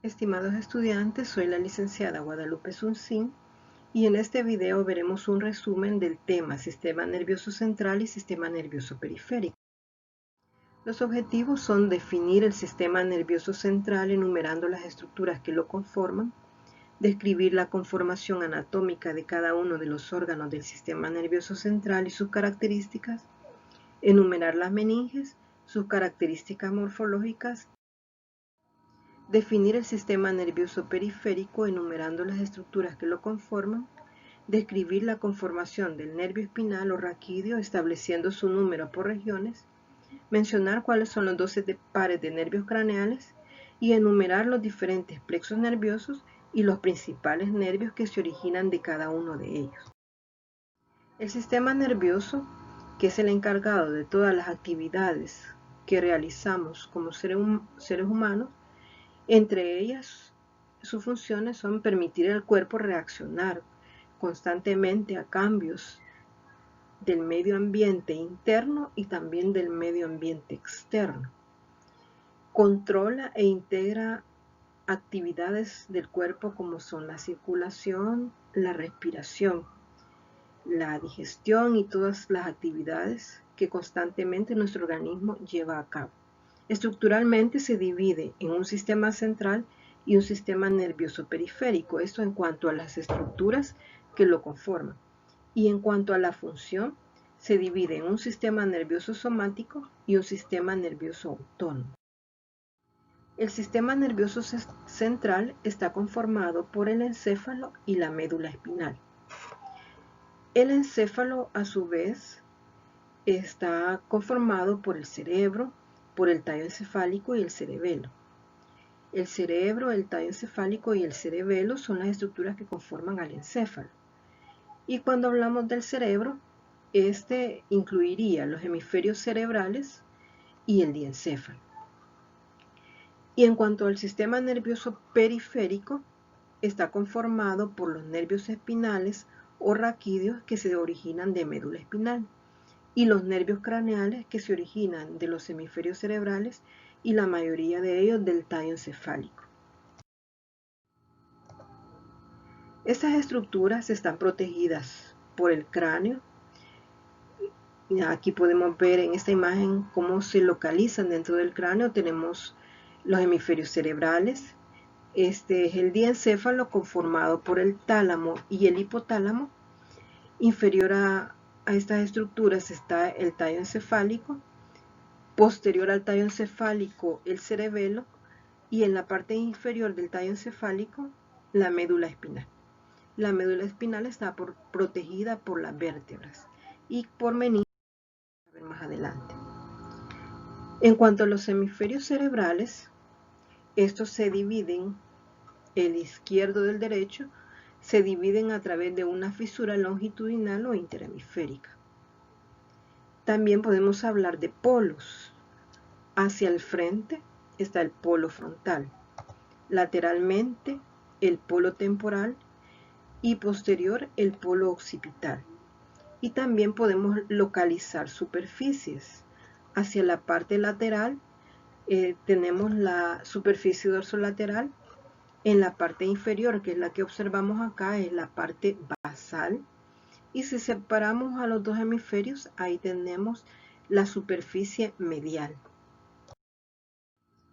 Estimados estudiantes, soy la licenciada Guadalupe Suncín y en este video veremos un resumen del tema Sistema Nervioso Central y Sistema Nervioso Periférico. Los objetivos son definir el sistema nervioso central enumerando las estructuras que lo conforman, describir la conformación anatómica de cada uno de los órganos del sistema nervioso central y sus características, enumerar las meninges, sus características morfológicas, definir el sistema nervioso periférico enumerando las estructuras que lo conforman, describir la conformación del nervio espinal o raquídeo estableciendo su número por regiones, mencionar cuáles son los 12 pares de nervios craneales y enumerar los diferentes plexos nerviosos y los principales nervios que se originan de cada uno de ellos. El sistema nervioso, que es el encargado de todas las actividades que realizamos como seres humanos, entre ellas, sus funciones son permitir al cuerpo reaccionar constantemente a cambios del medio ambiente interno y también del medio ambiente externo. Controla e integra actividades del cuerpo como son la circulación, la respiración, la digestión y todas las actividades que constantemente nuestro organismo lleva a cabo. Estructuralmente se divide en un sistema central y un sistema nervioso periférico, esto en cuanto a las estructuras que lo conforman. Y en cuanto a la función, se divide en un sistema nervioso somático y un sistema nervioso autónomo. El sistema nervioso central está conformado por el encéfalo y la médula espinal. El encéfalo, a su vez, está conformado por el cerebro, por el tallo encefálico y el cerebelo. El cerebro, el tallo encefálico y el cerebelo son las estructuras que conforman al encéfalo. Y cuando hablamos del cerebro, este incluiría los hemisferios cerebrales y el diencéfalo. Y en cuanto al sistema nervioso periférico, está conformado por los nervios espinales o raquídeos que se originan de médula espinal y los nervios craneales que se originan de los hemisferios cerebrales y la mayoría de ellos del tallo encefálico. Estas estructuras están protegidas por el cráneo. Aquí podemos ver en esta imagen cómo se localizan dentro del cráneo. Tenemos los hemisferios cerebrales. Este es el diencéfalo conformado por el tálamo y el hipotálamo. Inferior a estas estructuras está el tallo encefálico. Posterior al tallo encefálico, el cerebelo, y en la parte inferior del tallo encefálico, la médula espinal. La médula espinal está protegida por las vértebras y por meninges, a ver más adelante. En cuanto a los hemisferios cerebrales, estos se dividen, el izquierdo del derecho, se dividen a través de una fisura longitudinal o interhemisférica. También podemos hablar de polos. Hacia el frente está el polo frontal, lateralmente el polo temporal y posterior el polo occipital. Y también podemos localizar superficies. Hacia la parte lateral tenemos la superficie dorsolateral. En la parte inferior, que es la que observamos acá, es la parte basal. Y si separamos a los dos hemisferios, ahí tenemos la superficie medial.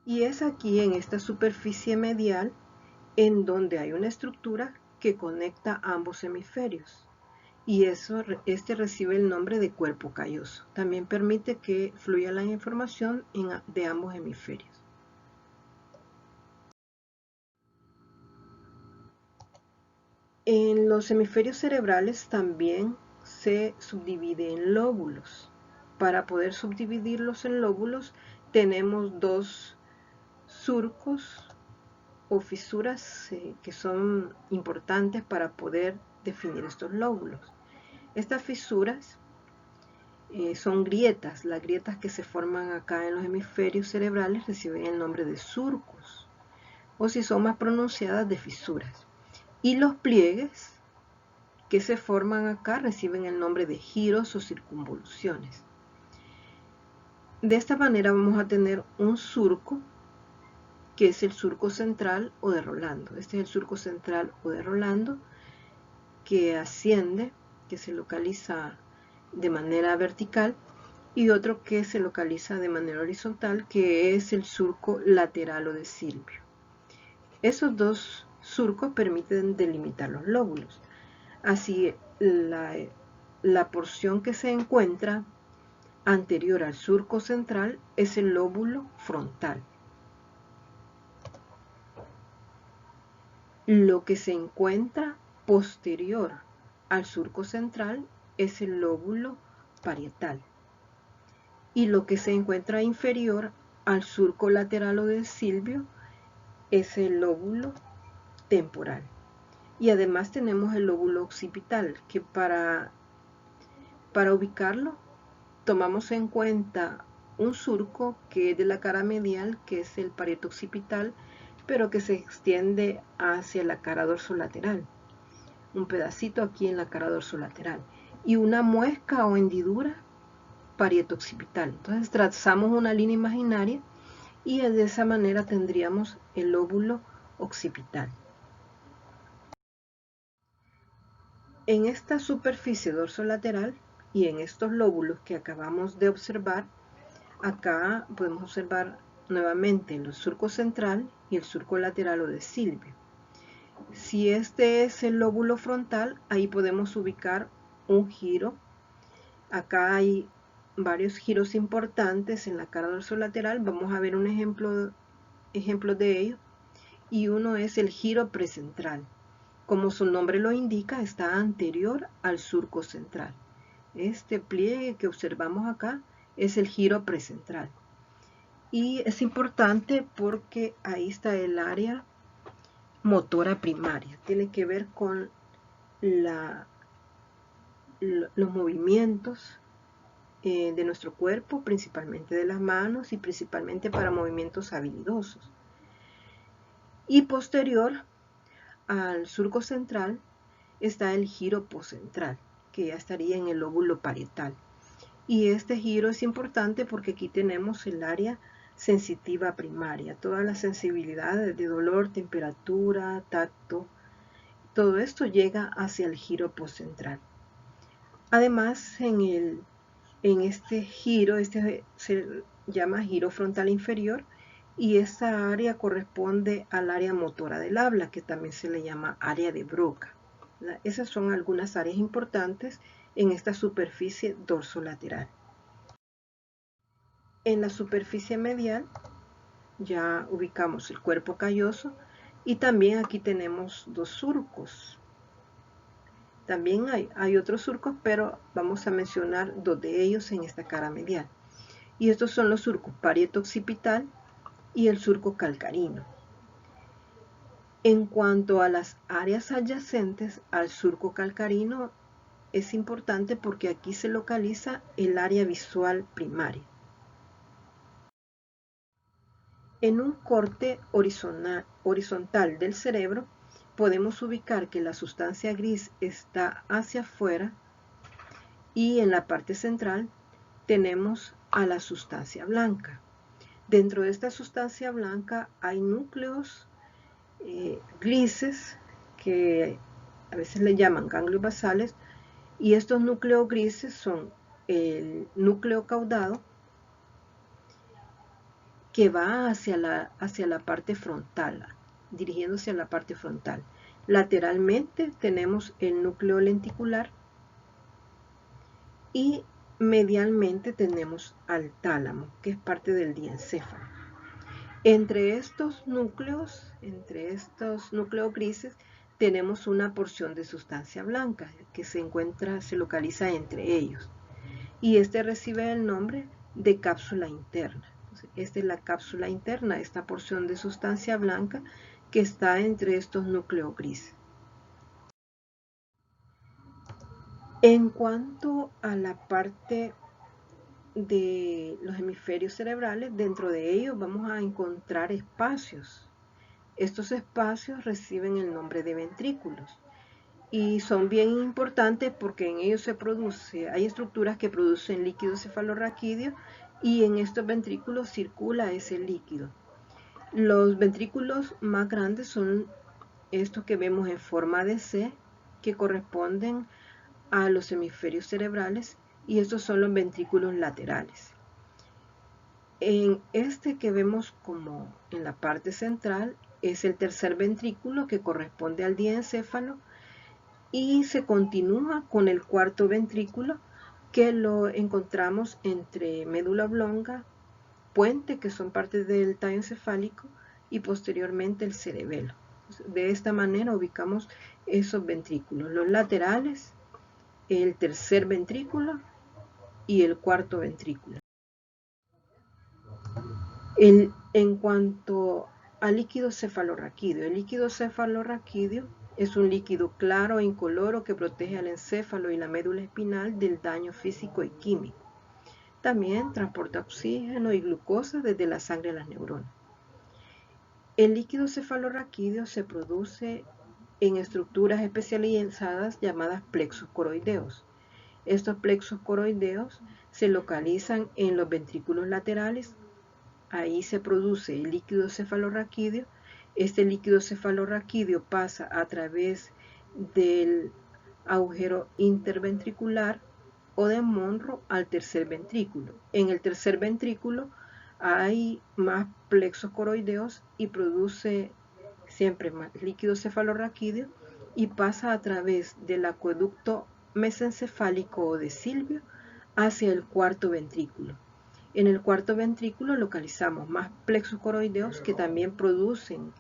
Y es aquí en esta superficie medial en donde hay una estructura que conecta ambos hemisferios. Y este recibe el nombre de cuerpo calloso. También permite que fluya la información de ambos hemisferios. En los hemisferios cerebrales también se subdivide en lóbulos. Para poder subdividirlos en lóbulos tenemos dos surcos o fisuras que son importantes para poder definir estos lóbulos. Estas fisuras son grietas. Las grietas que se forman acá en los hemisferios cerebrales reciben el nombre de surcos, o si son más pronunciadas, de fisuras. Y los pliegues que se forman acá reciben el nombre de giros o circunvoluciones. De esta manera vamos a tener un surco que es el surco central o de Rolando. Este es el surco central o de Rolando, que asciende, que se localiza de manera vertical, y otro que se localiza de manera horizontal, que es el surco lateral o de Silvio. Esos dos surcos permiten delimitar los lóbulos. Así, la porción que se encuentra anterior al surco central es el lóbulo frontal. Lo que se encuentra posterior al surco central es el lóbulo parietal. Y lo que se encuentra inferior al surco lateral o de Silvio es el lóbulo temporal. Y además tenemos el lóbulo occipital, que para ubicarlo tomamos en cuenta un surco que es de la cara medial, que es el parieto occipital, pero que se extiende hacia la cara dorsolateral. Un pedacito aquí en la cara dorsolateral. Y una muesca o hendidura parieto occipital. Entonces trazamos una línea imaginaria y de esa manera tendríamos el lóbulo occipital. En esta superficie dorsolateral y en estos lóbulos que acabamos de observar, acá podemos observar nuevamente el surco central y el surco lateral o de Silvio. Si este es el lóbulo frontal, ahí podemos ubicar un giro. Acá hay varios giros importantes en la cara dorsolateral. Vamos a ver un ejemplo de ello. Y uno es el giro precentral. Como su nombre lo indica, está anterior al surco central. Este pliegue que observamos acá es el giro precentral. Y es importante porque ahí está el área motora primaria. Tiene que ver con los movimientos de nuestro cuerpo, principalmente de las manos y principalmente para movimientos habilidosos. Y posterior al surco central está el giro poscentral, que ya estaría en el lóbulo parietal. Y este giro es importante porque aquí tenemos el área sensitiva primaria, todas las sensibilidades de dolor, temperatura, tacto, todo esto llega hacia el giro poscentral. Además, en este giro, este se llama giro frontal inferior, y esta área corresponde al área motora del habla, que también se le llama área de Broca. Esas son algunas áreas importantes en esta superficie dorsolateral. En la superficie medial ya ubicamos el cuerpo calloso y también aquí tenemos dos surcos. También hay otros surcos, pero vamos a mencionar dos de ellos en esta cara medial. Y estos son los surcos parieto occipital y el surco calcarino. En cuanto a las áreas adyacentes al surco calcarino, es importante porque aquí se localiza el área visual primaria. En un corte horizontal del cerebro, podemos ubicar que la sustancia gris está hacia afuera y en la parte central tenemos a la sustancia blanca. Dentro de esta sustancia blanca hay núcleos grises que a veces le llaman ganglios basales, y estos núcleos grises son el núcleo caudado, que va hacia la parte frontal, dirigiéndose a la parte frontal. Lateralmente tenemos el núcleo lenticular y medialmente tenemos al tálamo, que es parte del diencéfalo. Entre estos núcleos grises, tenemos una porción de sustancia blanca que se localiza entre ellos. Y este recibe el nombre de cápsula interna. Entonces, esta es la cápsula interna, esta porción de sustancia blanca que está entre estos núcleos grises. En cuanto a la parte de los hemisferios cerebrales, dentro de ellos vamos a encontrar espacios. Estos espacios reciben el nombre de ventrículos y son bien importantes porque en ellos hay estructuras que producen líquido cefalorraquídeo y en estos ventrículos circula ese líquido. Los ventrículos más grandes son estos que vemos en forma de C, que corresponden a los hemisferios cerebrales, y estos son los ventrículos laterales. En este que vemos como en la parte central es el tercer ventrículo, que corresponde al diencéfalo, y se continúa con el cuarto ventrículo, que lo encontramos entre médula oblonga, puente, que son partes del tallo encefálico, y posteriormente el cerebelo. De esta manera ubicamos esos ventrículos, los laterales, el tercer ventrículo y el cuarto ventrículo. En cuanto al líquido cefalorraquídeo, el líquido cefalorraquídeo es un líquido claro e incoloro que protege al encéfalo y la médula espinal del daño físico y químico. También transporta oxígeno y glucosa desde la sangre a las neuronas. El líquido cefalorraquídeo se produce en estructuras especializadas llamadas plexos coroideos. Estos plexos coroideos se localizan en los ventrículos laterales. Ahí se produce el líquido cefalorraquídeo. Este líquido cefalorraquídeo pasa a través del agujero interventricular o de Monro al tercer ventrículo. En el tercer ventrículo hay más plexos coroideos y produce siempre más líquido cefalorraquídeo y pasa a través del acueducto mesencefálico o de Silvio hacia el cuarto ventrículo. En el cuarto ventrículo localizamos más plexos coroideos que también producen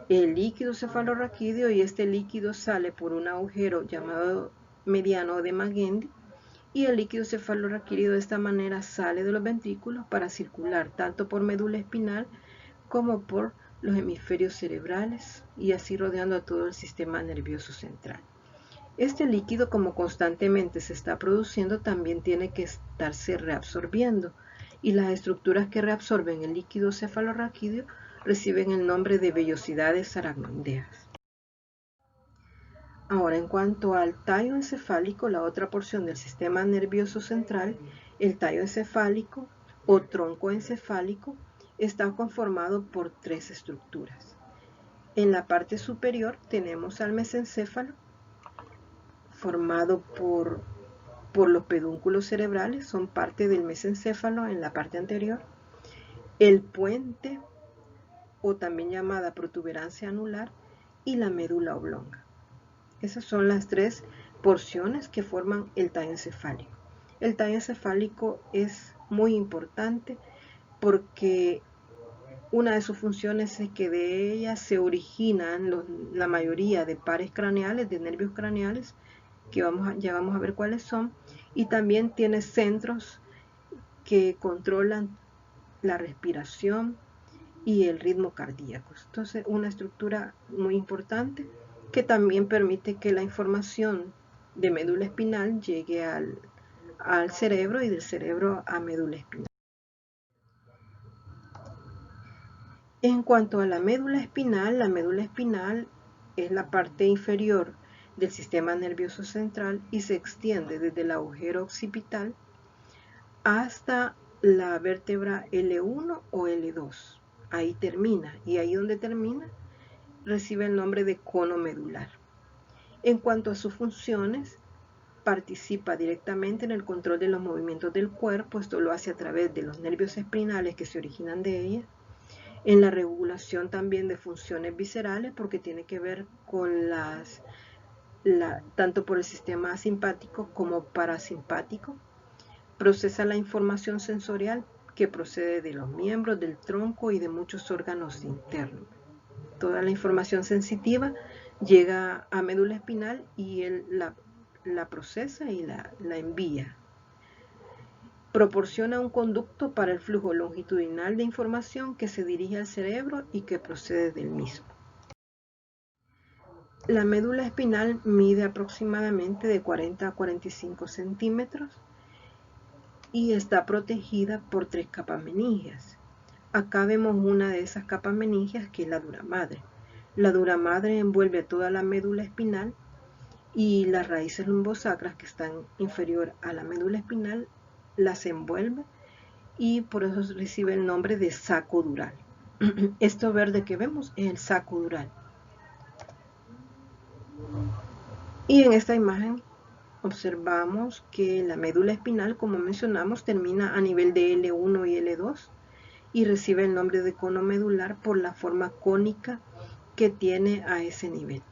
el líquido cefalorraquídeo, y este líquido sale por un agujero llamado mediano de Magendie, y el líquido cefalorraquídeo de esta manera sale de los ventrículos para circular tanto por médula espinal como por los hemisferios cerebrales y así rodeando a todo el sistema nervioso central. Este líquido, como constantemente se está produciendo, también tiene que estarse reabsorbiendo, y las estructuras que reabsorben el líquido cefalorraquídeo reciben el nombre de vellosidades aracnoideas. Ahora, en cuanto al tallo encefálico, la otra porción del sistema nervioso central, el tallo encefálico o tronco encefálico está conformado por tres estructuras. En la parte superior tenemos al mesencéfalo, formado por los pedúnculos cerebrales, son parte del mesencéfalo en la parte anterior. El puente, o también llamada protuberancia anular, y la médula oblonga. Esas son las tres porciones que forman el tallo encefálico. El tallo encefálico es muy importante porque una de sus funciones es que de ella se originan la mayoría de pares craneales, de nervios craneales, que ya vamos a ver cuáles son, y también tiene centros que controlan la respiración y el ritmo cardíaco. Entonces, una estructura muy importante que también permite que la información de médula espinal llegue al cerebro y del cerebro a médula espinal. En cuanto a la médula espinal es la parte inferior del sistema nervioso central y se extiende desde el agujero occipital hasta la vértebra L1 o L2. Ahí termina, y ahí donde termina recibe el nombre de cono medular. En cuanto a sus funciones, participa directamente en el control de los movimientos del cuerpo. Esto lo hace a través de los nervios espinales que se originan de ella. En la regulación también de funciones viscerales, porque tiene que ver con tanto por el sistema simpático como parasimpático. Procesa la información sensorial que procede de los miembros, del tronco y de muchos órganos internos. Toda la información sensitiva llega a médula espinal y él la procesa y la envía. Proporciona un conducto para el flujo longitudinal de información que se dirige al cerebro y que procede del mismo. La médula espinal mide aproximadamente de 40 a 45 centímetros y está protegida por 3 capas meníngeas. Acá vemos una de esas capas meníngeas, que es la dura madre. La dura madre envuelve a toda la médula espinal, y las raíces lumbosacras, que están inferior a la médula espinal, las envuelve, y por eso recibe el nombre de saco dural. Esto verde que vemos es el saco dural. Y en esta imagen observamos que la médula espinal, como mencionamos, termina a nivel de L1 y L2 y recibe el nombre de cono medular por la forma cónica que tiene a ese nivel.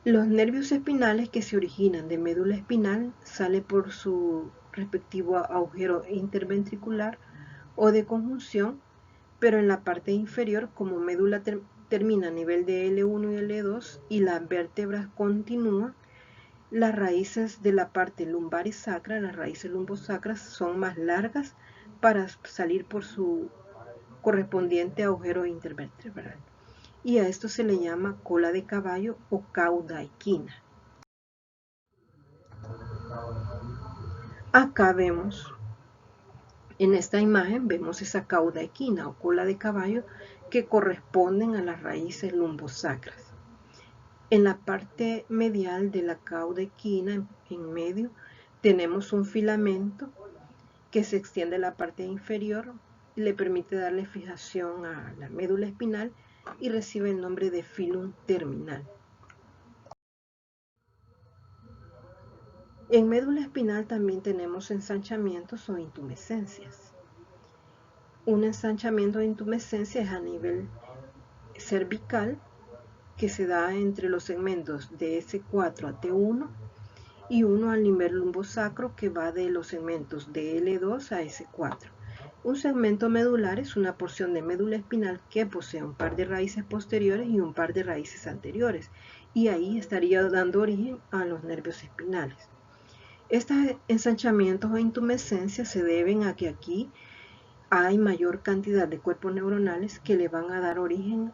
Los nervios espinales que se originan de médula espinal salen por su respectivo agujero interventricular o de conjunción, pero en la parte inferior, como médula termina a nivel de L1 y L2 y las vértebras continúan, las raíces de la parte lumbar y sacra, las raíces lumbosacras, son más largas para salir por su correspondiente agujero intervertebral. Y a esto se le llama cola de caballo o cauda equina. Acá vemos, en esta imagen, vemos esa cauda equina o cola de caballo que corresponden a las raíces lumbosacras. En la parte medial de la cauda equina, en medio, tenemos un filamento que se extiende a la parte inferior, le permite darle fijación a la médula espinal y recibe el nombre de filum terminal. En médula espinal también tenemos ensanchamientos o intumescencias. Un ensanchamiento o intumescencia es a nivel cervical que se da entre los segmentos de S4 a T1 y uno al nivel lumbosacro que va de los segmentos de L2 a S4. Un segmento medular es una porción de médula espinal que posee un par de raíces posteriores y un par de raíces anteriores, y ahí estaría dando origen a los nervios espinales. Estos ensanchamientos o intumescencias se deben a que aquí hay mayor cantidad de cuerpos neuronales que le van a dar origen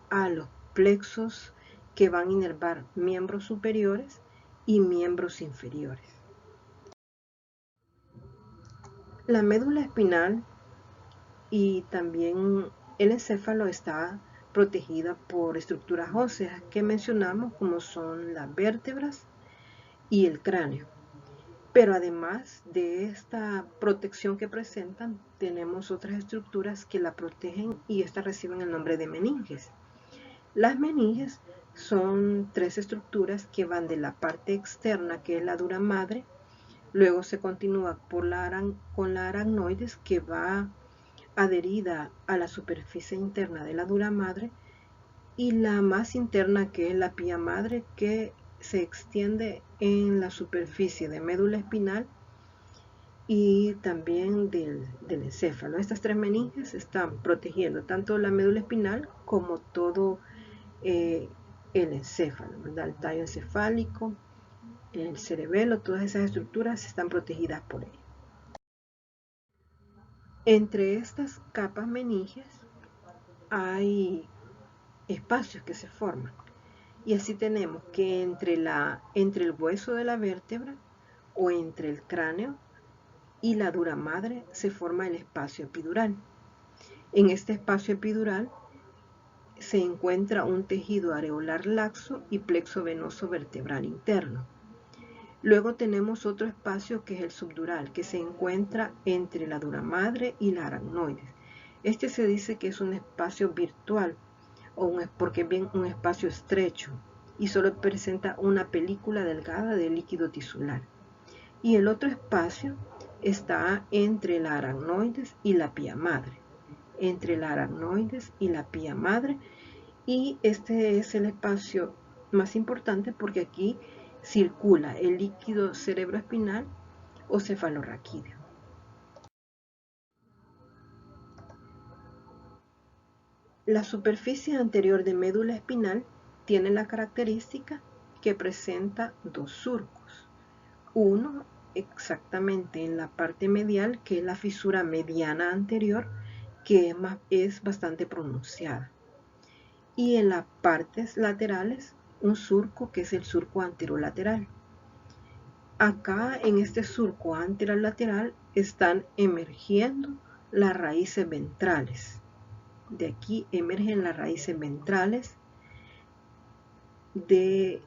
a los plexos que van a inervar miembros superiores y miembros inferiores. La médula espinal y también el encéfalo está protegida por estructuras óseas que mencionamos, como son las vértebras y el cráneo. Pero además de esta protección que presentan, tenemos otras estructuras que la protegen y estas reciben el nombre de meninges. Las meninges son tres estructuras que van de la parte externa, que es la dura madre, luego se continúa con la aracnoides, que va adherida a la superficie interna de la dura madre, y la más interna, que es la pía madre, que se extiende en la superficie de médula espinal y también del encéfalo. Estas tres meninges están protegiendo tanto la médula espinal como todo el encéfalo, ¿verdad? El tallo encefálico, el cerebelo, todas esas estructuras están protegidas por él. Entre estas capas meninges hay espacios que se forman. Y así tenemos que entre el hueso de la vértebra o entre el cráneo y la dura madre se forma el espacio epidural. En este espacio epidural se encuentra un tejido areolar laxo y plexo venoso vertebral interno. Luego tenemos otro espacio que es el subdural, que se encuentra entre la dura madre y la aracnoides. Este se dice que es un espacio virtual, porque es bien un espacio estrecho y solo presenta una película delgada de líquido tisular. Y el otro espacio está entre la aracnoides y la pía madre. Entre la aracnoides y la pía madre. Y este es el espacio más importante porque aquí circula el líquido cerebroespinal o cefalorraquídeo. La superficie anterior de médula espinal tiene la característica que presenta dos surcos. Uno exactamente en la parte medial, que es la fisura mediana anterior, que es bastante pronunciada. Y en las partes laterales, un surco que es el surco anterolateral. Acá en este surco anterolateral están emergiendo las raíces ventrales. De aquí emergen las raíces ventrales que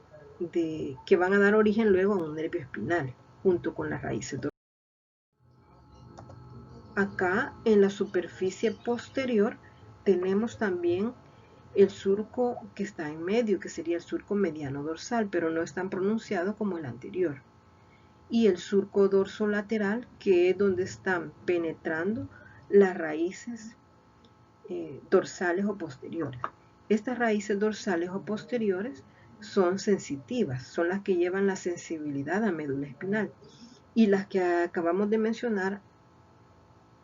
van a dar origen luego a un nervio espinal, junto con las raíces dorsales. Acá en la superficie posterior tenemos también el surco que está en medio, que sería el surco mediano dorsal, pero no es tan pronunciado como el anterior. Y el surco dorsolateral, que es donde están penetrando las raíces dorsales o posteriores. Estas raíces dorsales o posteriores son sensitivas, son las que llevan la sensibilidad a médula espinal. Y las que acabamos de mencionar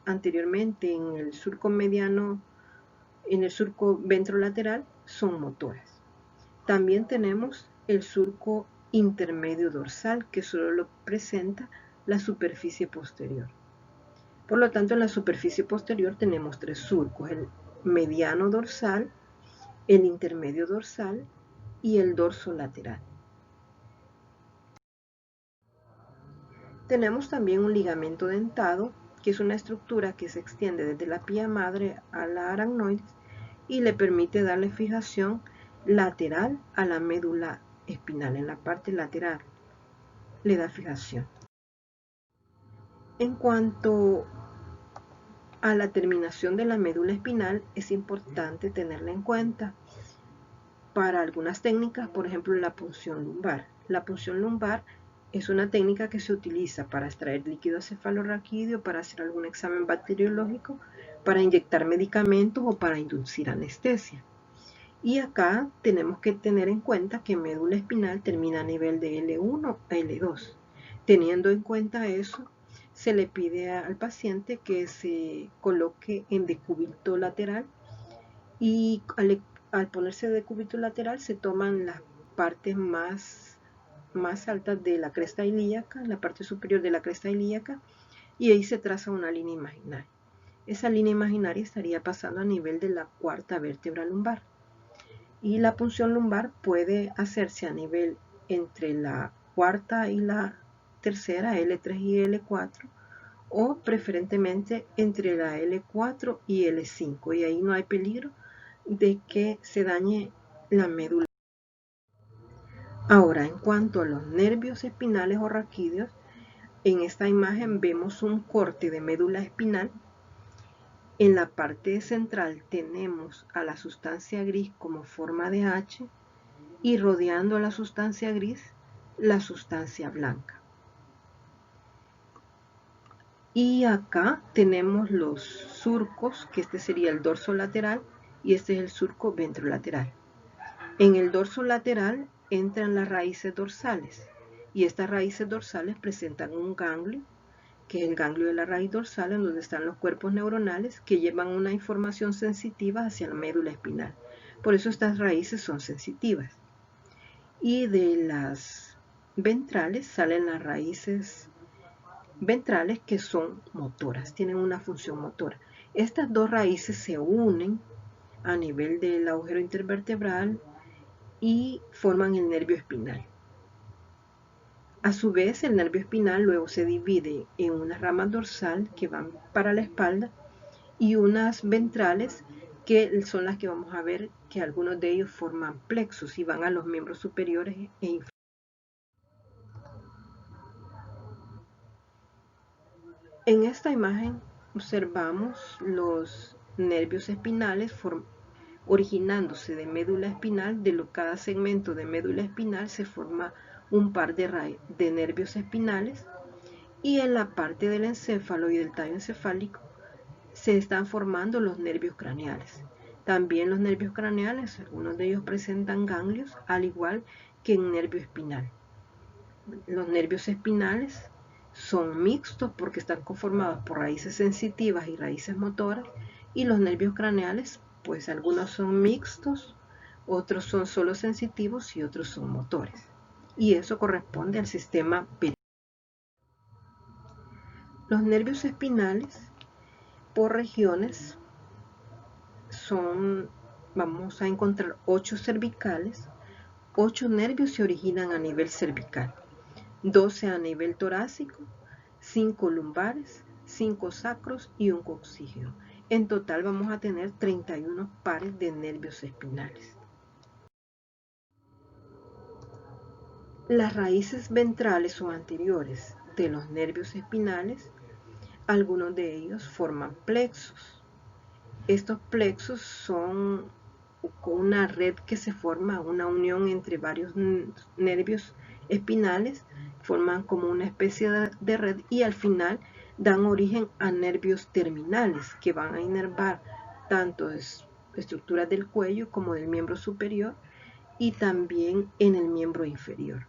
anteriormente en el surco mediano, en el surco ventrolateral, son motoras. También tenemos el surco intermedio dorsal, que solo presenta la superficie posterior. Por lo tanto, en la superficie posterior tenemos tres surcos: el mediano dorsal, el intermedio dorsal y el dorso lateral. Tenemos también un ligamento dentado, que es una estructura que se extiende desde la pía madre a la aracnoides y le permite darle fijación lateral a la médula espinal. En la parte lateral le da fijación. En cuanto a la terminación de la médula espinal, es importante tenerla en cuenta para algunas técnicas, por ejemplo la punción lumbar. La punción lumbar es una técnica que se utiliza para extraer líquido cefalorraquídeo, para hacer algún examen bacteriológico, para inyectar medicamentos o para inducir anestesia. Y acá tenemos que tener en cuenta que médula espinal termina a nivel de L1 a L2. Teniendo en cuenta eso, se le pide al paciente que se coloque en decúbito lateral y al ponerse de decúbito lateral se toman las partes más altas de la cresta ilíaca, la parte superior de la cresta ilíaca, y ahí se traza una línea imaginaria. Esa línea imaginaria estaría pasando a nivel de la cuarta vértebra lumbar. Y la punción lumbar puede hacerse a nivel entre la cuarta y la tercera, L3 y L4, o preferentemente entre la L4 y L5, y ahí no hay peligro de que se dañe la médula. Ahora, en cuanto a los nervios espinales o raquídeos, en esta imagen vemos un corte de médula espinal. En la parte central tenemos a la sustancia gris como forma de H y rodeando a la sustancia gris la sustancia blanca. Y acá tenemos los surcos, que este sería el dorso lateral y este es el surco ventrolateral. En el dorso lateral entran las raíces dorsales y estas raíces dorsales presentan un ganglio, que es el ganglio de la raíz dorsal, en donde están los cuerpos neuronales que llevan una información sensitiva hacia la médula espinal. Por eso estas raíces son sensitivas. Y de las ventrales salen las raíces ventrales, que son motoras, tienen una función motora. Estas dos raíces se unen a nivel del agujero intervertebral y forman el nervio espinal. A su vez, el nervio espinal luego se divide en una rama dorsal que van para la espalda y unas ventrales que son las que vamos a ver, que algunos de ellos forman plexos y van a los miembros superiores e inferiores. En esta imagen observamos los nervios espinales originándose de médula espinal. De cada segmento de médula espinal se forma un par de nervios espinales, y en la parte del encéfalo y del tallo encefálico se están formando los nervios craneales. También los nervios craneales, algunos de ellos presentan ganglios, al igual que en nervio espinal. Los nervios espinales son mixtos porque están conformados por raíces sensitivas y raíces motoras, y los nervios craneales, pues algunos son mixtos, otros son solo sensitivos y otros son motores. Y eso corresponde al sistema periférico. Los nervios espinales por regiones vamos a encontrar 8 cervicales. 8 nervios se originan a nivel cervical, 12 a nivel torácico, 5 lumbares, 5 sacros y un coccígeo. En total vamos a tener 31 pares de nervios espinales. Las raíces ventrales o anteriores de los nervios espinales, algunos de ellos forman plexos. Estos plexos son una red que se forma, una unión entre varios nervios espinales, forman como una especie de red y al final dan origen a nervios terminales que van a inervar tanto estructuras del cuello como del miembro superior y también en el miembro inferior.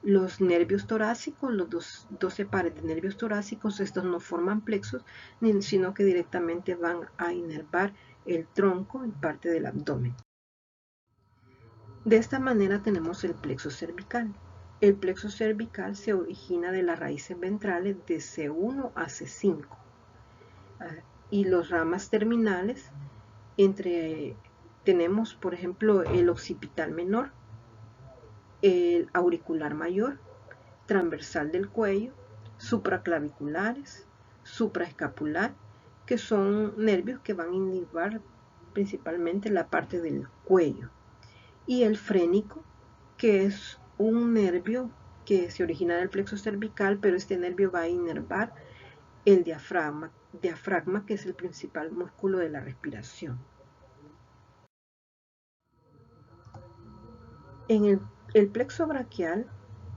Los nervios torácicos, los 12 pares de nervios torácicos, estos no forman plexos, sino que directamente van a inervar el tronco en parte del abdomen. De esta manera tenemos el plexo cervical. El plexo cervical se origina de las raíces ventrales de C1 a C5 y los ramas terminales tenemos, por ejemplo, el occipital menor, el auricular mayor, transversal del cuello, supraclaviculares, supraescapular, que son nervios que van a inervar principalmente la parte del cuello, y el frénico, que es un nervio que se origina del plexo cervical, pero este nervio va a inervar el diafragma, que es el principal músculo de la respiración. En el plexo braquial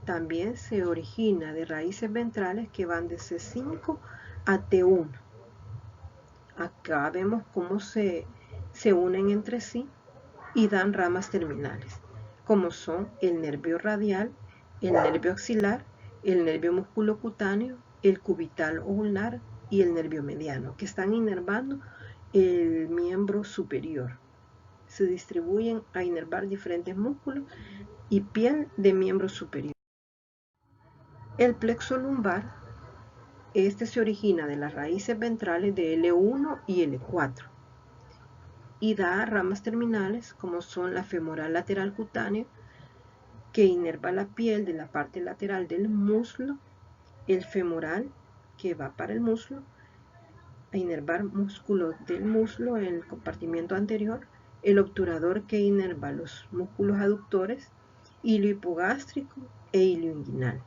también se origina de raíces ventrales que van de C5 a T1. Acá vemos cómo se unen entre sí y dan ramas terminales, como son el nervio radial, el nervio axilar, el nervio musculocutáneo, el cubital o ulnar y el nervio mediano, que están inervando el miembro superior. Se distribuyen a inervar diferentes músculos y piel de miembro superior. El plexo lumbar, este se origina de las raíces ventrales de L1 y L4 y da ramas terminales como son la femoral lateral cutánea, que inerva la piel de la parte lateral del muslo, el femoral, que va para el muslo, a inervar músculos del muslo en el compartimiento anterior, el obturador, que inerva los músculos aductores, hilo hipogástrico e hilo inguinal.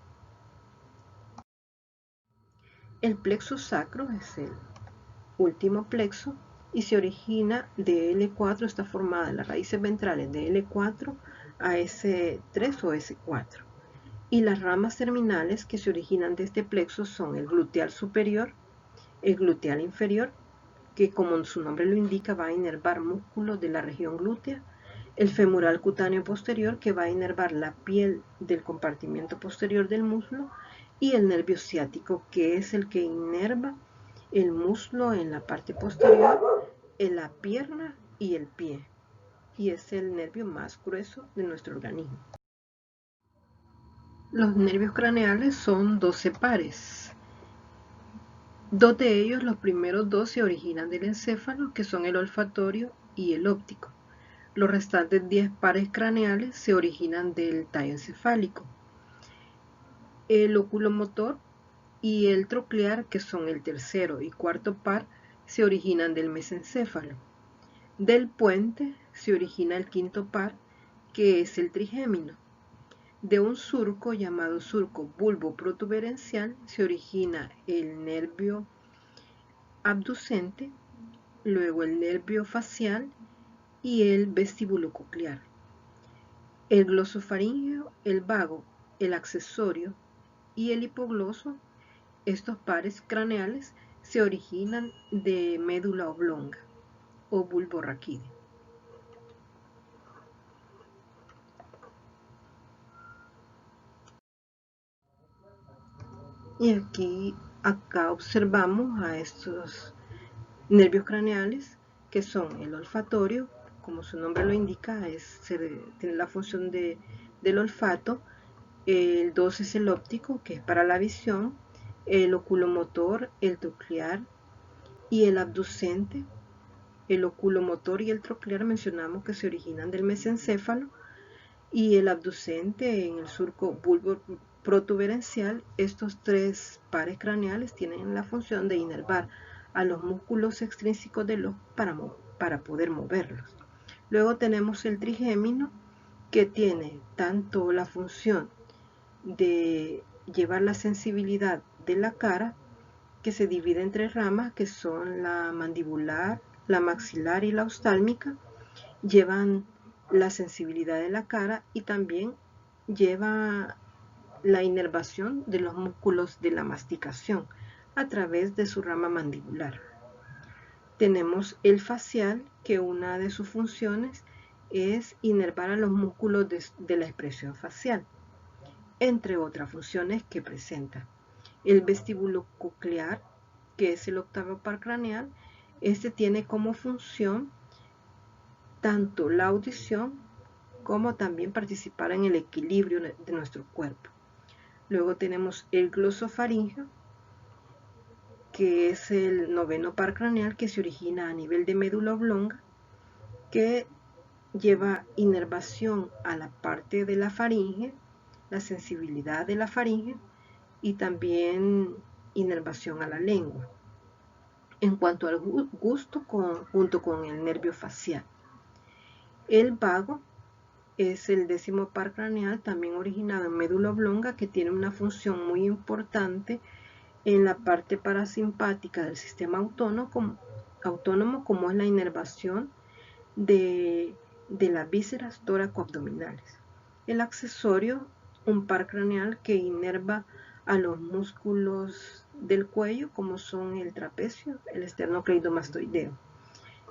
El plexo sacro es el último plexo y se origina de L4, está formada de las raíces ventrales de L4 a S3 o S4. Y las ramas terminales que se originan de este plexo son el gluteal superior, el gluteal inferior, que como su nombre lo indica va a inervar músculos de la región glútea, el femoral cutáneo posterior, que va a inervar la piel del compartimiento posterior del muslo, y el nervio ciático, que es el que inerva el muslo en la parte posterior, en la pierna y el pie, y es el nervio más grueso de nuestro organismo. Los nervios craneales son 12 pares. Dos de ellos, los primeros dos, se originan del encéfalo, que son el olfatorio y el óptico. Los restantes 10 pares craneales se originan del tallo encefálico. El oculomotor y el troclear, que son el tercero y cuarto par, se originan del mesencéfalo. Del puente se origina el quinto par, que es el trigémino. De un surco llamado surco bulbo-protuberencial se origina el nervio abducente, luego el nervio facial y el vestíbulo coclear. El glosofaríngeo, el vago, el accesorio y el hipogloso, estos pares craneales, se originan de médula oblonga o bulbo raquídeo. Y acá observamos a estos nervios craneales, que son el olfatorio, como su nombre lo indica, tiene la función del olfato. El 2 es el óptico, que es para la visión, el oculomotor, el troclear y el abducente. El oculomotor y el troclear mencionamos que se originan del mesencéfalo, y el abducente en el surco bulbo-protuberencial. Estos 3 pares craneales tienen la función de inervar a los músculos extrínsecos del ojo para poder moverlos. Luego tenemos el trigémino, que tiene tanto la función de llevar la sensibilidad de la cara, que se divide en 3 ramas, que son la mandibular, la maxilar y la oftálmica, llevan la sensibilidad de la cara y también lleva la inervación de los músculos de la masticación a través de su rama mandibular. Tenemos el facial, que una de sus funciones es inervar a los músculos de la expresión facial, entre otras funciones que presenta. El vestíbulo coclear, que es el octavo par craneal, este tiene como función tanto la audición como también participar en el equilibrio de nuestro cuerpo. Luego tenemos el glosofaringeo, que es el noveno par craneal, que se origina a nivel de médula oblonga, que lleva inervación a la parte de la faringe, la sensibilidad de la faringe y también inervación a la lengua. En cuanto al gusto, junto con el nervio facial. El vago es el décimo par craneal, también originado en médula oblonga, que tiene una función muy importante en la parte parasimpática del sistema autónomo, como es la inervación de las vísceras tóraco-abdominales. El accesorio, un par craneal que inerva a los músculos del cuello, como son el trapecio, el esternocleidomastoideo.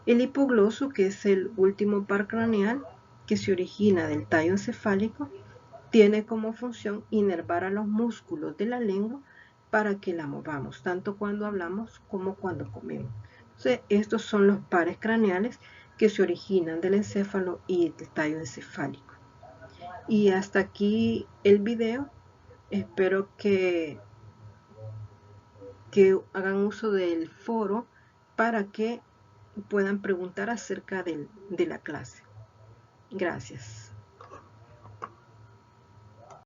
El hipogloso, que es el último par craneal, que se origina del tallo encefálico, tiene como función inervar a los músculos de la lengua para que la movamos, tanto cuando hablamos como cuando comemos. Entonces, estos son los pares craneales que se originan del encéfalo y del tallo encefálico. Y hasta aquí el video. Espero que hagan uso del foro para que puedan preguntar acerca de la clase. Gracias.